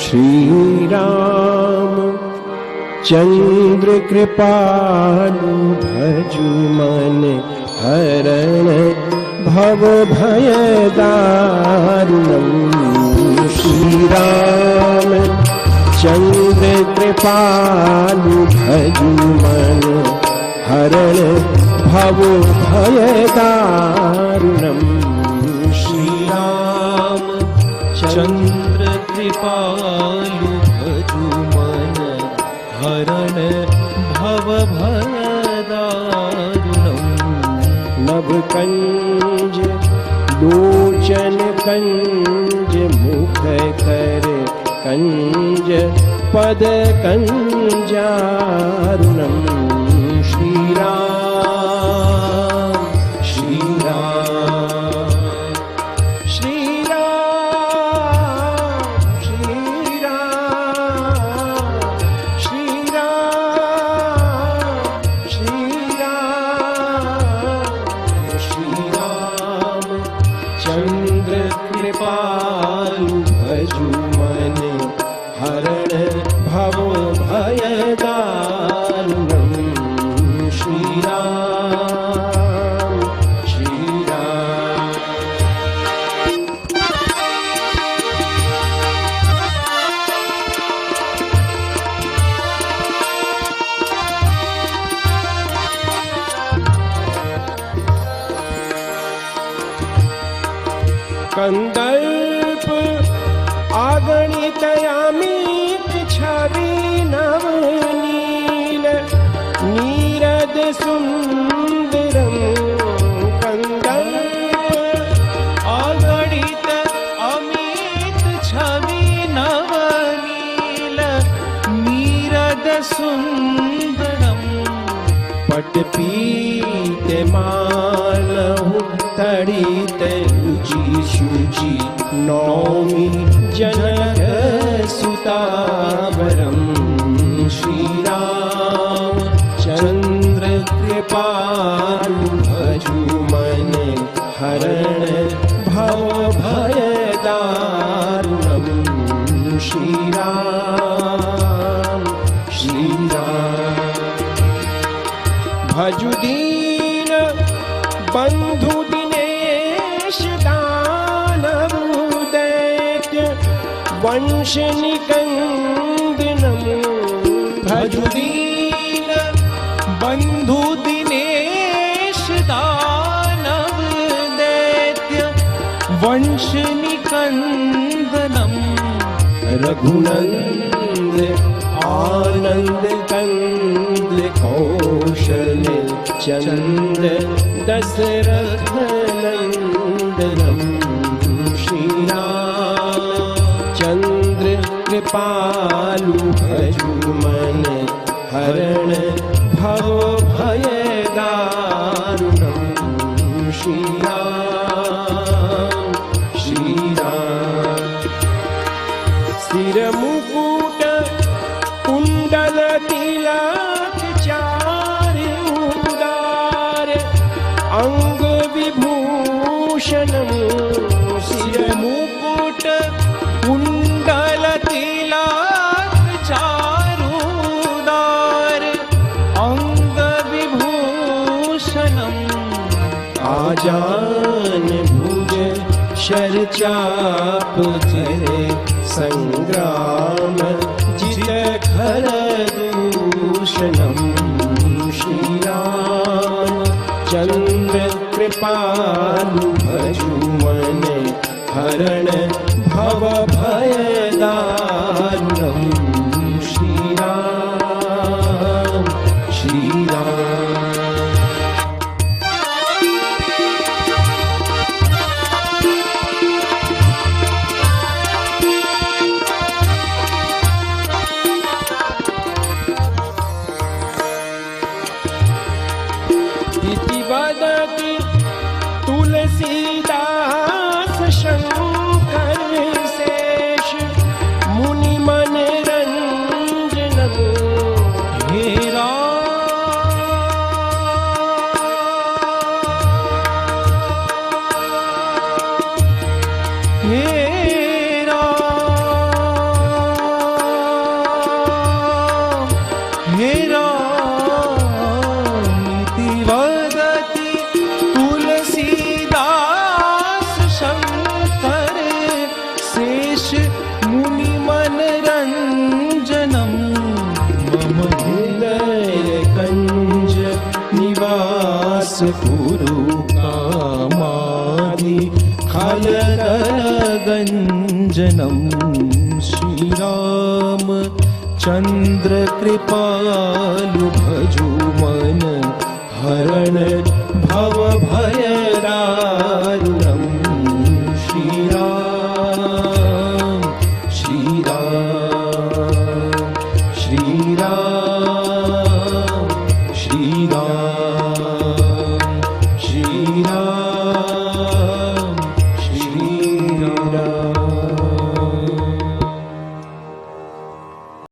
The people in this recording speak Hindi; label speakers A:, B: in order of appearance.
A: श्री राम चंद्र कृपालु भजु मन हरण भव भय दारुणम्। श्री राम चंद्र कृपालु भजु मन हरण भव भय दारुणम्। श्री राम
B: चंद्र कृपालु भजु मन हरण भव भय दारुणम्।
A: नभ कंज लोचन कंज मुख कर कंज पद कंजारुणम्। श्री राम श्री राम श्री राम श्री राम श्री राम श्री राम श्री राम चंद्र कृपालु भजु मन हरण भव भय दारुणम्। श्री राम श्री राम कंदर्प आगणित अमित छवि नवनील नीरद सुंदरम। कंदर्प
B: आगणित अमित छवि नवनील नीरद सुंदरम्।
A: पटपीत मानहु तड़ित रुचि शुचि नौमि जनक सुतावरम्। श्री राम चंद्र कृपालु भजु मन हरण भव भय दारुणम्। श्री राम श्री राम भजु दीन बंधु दिनेश दानव दैत्य वंश निकंदनम्। भजु
B: दीन बंधु दिनेश दानव दैत्य वंश निकंदनम्।
A: रघुनंद आनंद कंद कौशल चंद दशरथ नंदनम्। श्री राम चंद्र कृपालु भजु मन हरण भव भय दारुणम्। श्री राम श्री राम सिर मुकुट कुंडल तिलक चार उदार अंग विभूषणम्।
B: सिर मुकुट कुंडल तिलक चारूदार अंग विभूषणम्।
A: आजान भुज शर चाप धरे संग्राम जित खर दूषणम्। श्री राम चंद्र कृपालु भजु मन हरण भव भयदारुणं श्रीराम श्रीराम।
B: इति वदति तुलसीदास शंकर शेष मुनि मन रंजन हे मुनि मन रंजनम
A: मम हृदय कंज निवास कुरु कामादि
B: खलगंजनम श्रीराम चंद्र कृपालु भजु मन
A: हरण भव भयदारुणं